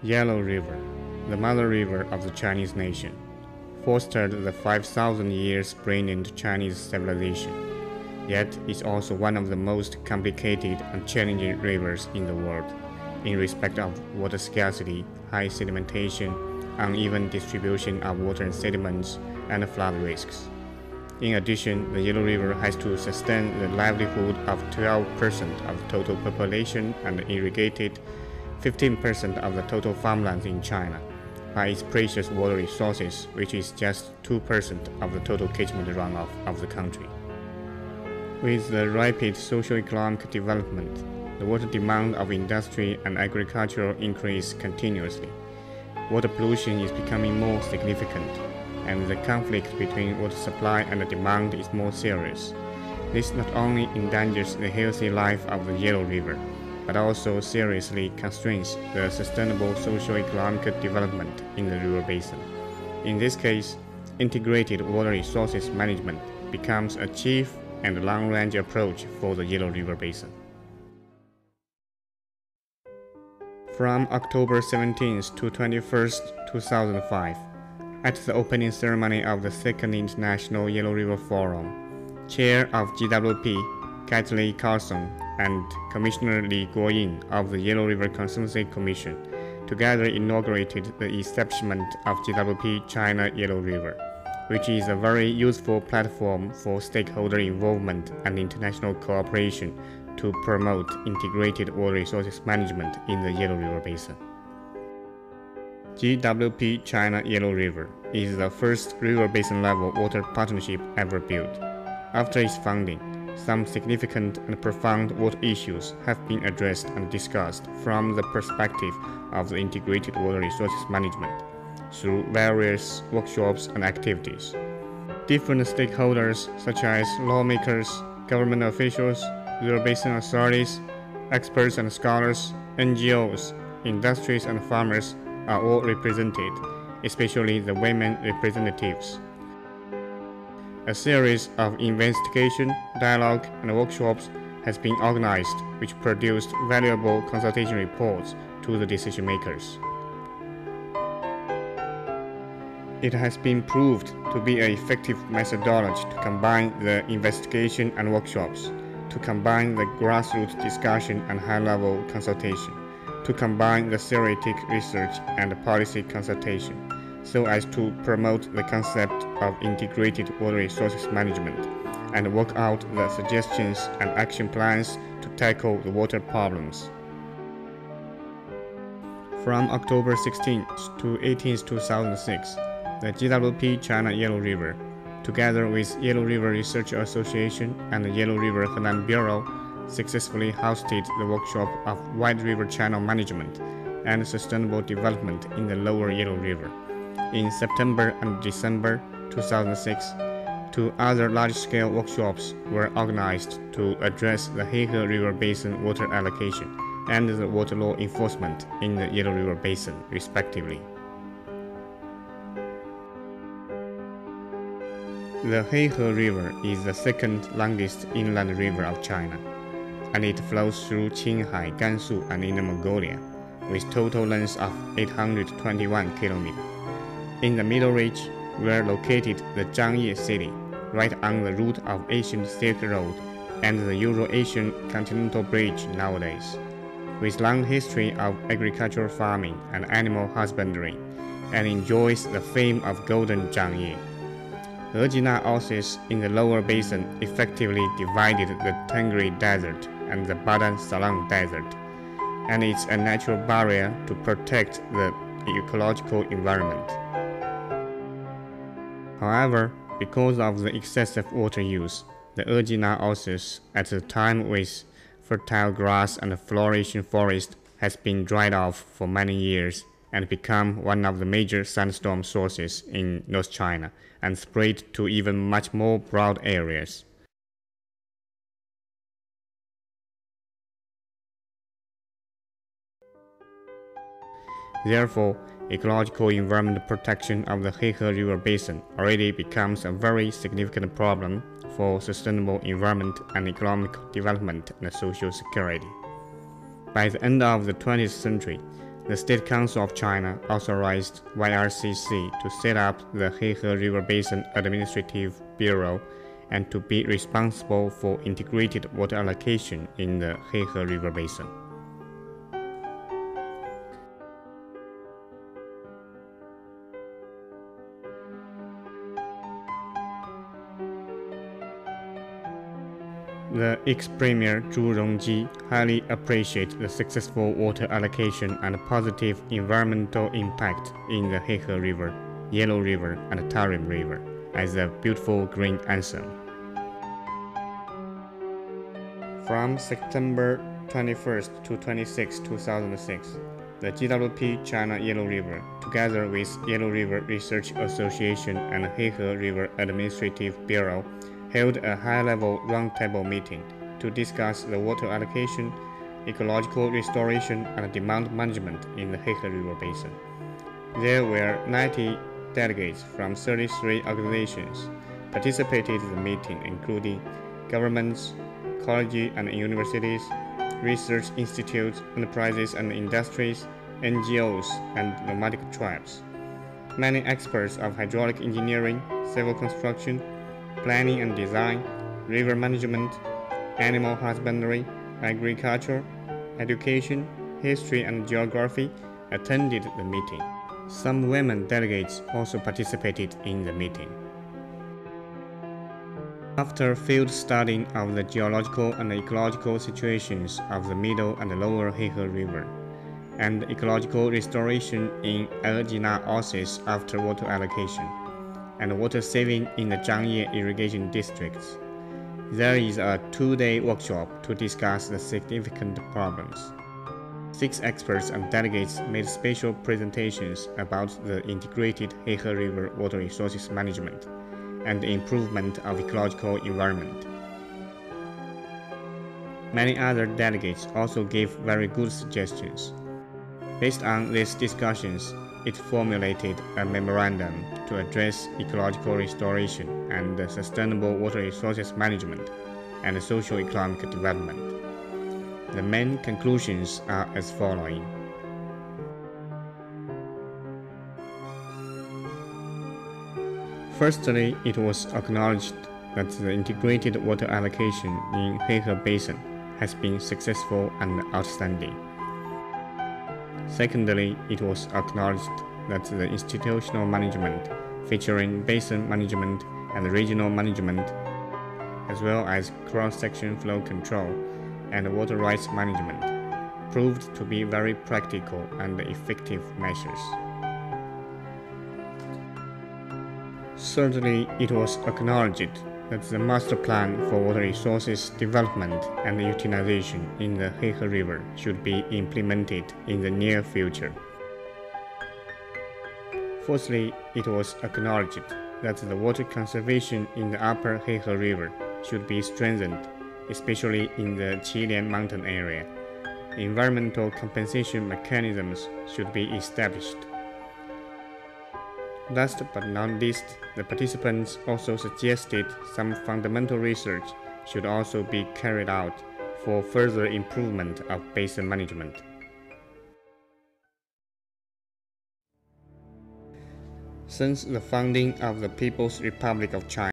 Yellow River, the mother river of the Chinese nation, fostered the 5,000 years brilliant Chinese civilization, yet is also one of the most complicated and challenging rivers in the world, in respect of water scarcity, high sedimentation, uneven distribution of water and sediments, and flood risks. In addition, the Yellow River has to sustain the livelihood of 12% of total population and irrigated 15% of the total farmlands in China by its precious water resources, which is just 2% of the total catchment runoff of the country. With the rapid socio-economic development, the water demand of industry and agriculture increase continuously. Water pollution is becoming more significant, and the conflict between water supply and demand is more serious. This not only endangers the healthy life of the Yellow River, but also seriously constrains the sustainable socio-economic development in the river basin. In this case, integrated water resources management becomes a chief and long-range approach for the Yellow River basin. From October 17 to 21, 2005, at the opening ceremony of the Second International Yellow River Forum, Chair of GWP, Kathleen Carlson, and Commissioner Li Guoying of the Yellow River Conservancy Commission together inaugurated the establishment of GWP China Yellow River, which is a very useful platform for stakeholder involvement and international cooperation to promote integrated water resources management in the Yellow River Basin. GWP China Yellow River is the first river basin level water partnership ever built. After its founding, some significant and profound water issues have been addressed and discussed from the perspective of the integrated water resources management through various workshops and activities. Different stakeholders such as lawmakers, government officials, river basin authorities, experts and scholars, NGOs, industries and farmers are all represented, especially the women representatives. A series of investigation, dialogue, and workshops has been organized, which produced valuable consultation reports to the decision makers. It has been proved to be an effective methodology to combine the investigation and workshops, to combine the grassroots discussion and high-level consultation, to combine the theoretic research and policy consultation, so as to promote the concept of integrated water resources management and work out the suggestions and action plans to tackle the water problems. From October 16 to 18, 2006, the GWP China Yellow River, together with Yellow River Research Association and the Yellow River Henan Bureau, successfully hosted the workshop of Wide River Channel Management and Sustainable Development in the Lower Yellow River. In September and December 2006, two other large-scale workshops were organized to address the Heihe River Basin water allocation and the water law enforcement in the Yellow River Basin, respectively. The Heihe River is the second longest inland river of China, and it flows through Qinghai, Gansu, and Inner Mongolia, with total length of 821 km. In the middle reach were located the Zhangye city, right on the route of ancient Silk Road and the Euro-Asian Continental Bridge nowadays, with long history of agricultural farming and animal husbandry, and enjoys the fame of Golden Zhangye. The Jina Oasis in the lower basin effectively divided the Tengri Desert and the Badan Salang Desert, and it's a natural barrier to protect the ecological environment. However, because of the excessive water use, the Ejina Oasis, at the time with fertile grass and flourishing forest, has been dried off for many years and become one of the major sandstorm sources in North China and spread to even much more broad areas. Therefore, ecological environment protection of the Heihe River Basin already becomes a very significant problem for sustainable environment and economic development and social security. By the end of the 20th century, The State Council of China authorized YRCC to set up the Heihe River Basin Administrative Bureau and to be responsible for integrated water allocation in the Heihe River Basin. The ex-premier Zhu Rongji highly appreciates the successful water allocation and positive environmental impact in the Heihe River, Yellow River, and Tarim River as a beautiful green anthem. From September 21st to 26, 2006, the GWP China Yellow River, together with Yellow River Research Association and Heihe River Administrative Bureau, held a high-level roundtable meeting to discuss the water allocation, ecological restoration, and demand management in the Heihe River Basin. There were 90 delegates from 33 organizations participated in the meeting, including governments, colleges and universities, research institutes, enterprises and industries, NGOs, and nomadic tribes. Many experts of hydraulic engineering, civil construction, planning and design, river management, animal husbandry, agriculture, education, history and geography attended the meeting. Some women delegates also participated in the meeting. After field studying of the geological and ecological situations of the middle and lower Heihe River, and ecological restoration in Erjina Oasis after water allocation, and water saving in the Zhangye irrigation districts, there is a 2-day workshop to discuss the significant problems. 6 experts and delegates made special presentations about the integrated Heihe River water resources management and the improvement of ecological environment. Many other delegates also gave very good suggestions. Based on these discussions, it formulated a memorandum to address ecological restoration and sustainable water resources management and socio-economic development. The main conclusions are as following. Firstly, it was acknowledged that the integrated water allocation in Heihe Basin has been successful and outstanding. Secondly, it was acknowledged that the institutional management, featuring basin management and regional management, as well as cross-section flow control and water rights management, proved to be very practical and effective measures. Thirdly, it was acknowledged that the master plan for water resources development and utilization in the Heihe River should be implemented in the near future. Fourthly, it was acknowledged that the water conservation in the upper Heihe River should be strengthened, especially in the Qilian mountain area. Environmental compensation mechanisms should be established. Last but not least, the participants also suggested some fundamental research should also be carried out for further improvement of basin management. Since the founding of the People's Republic of China,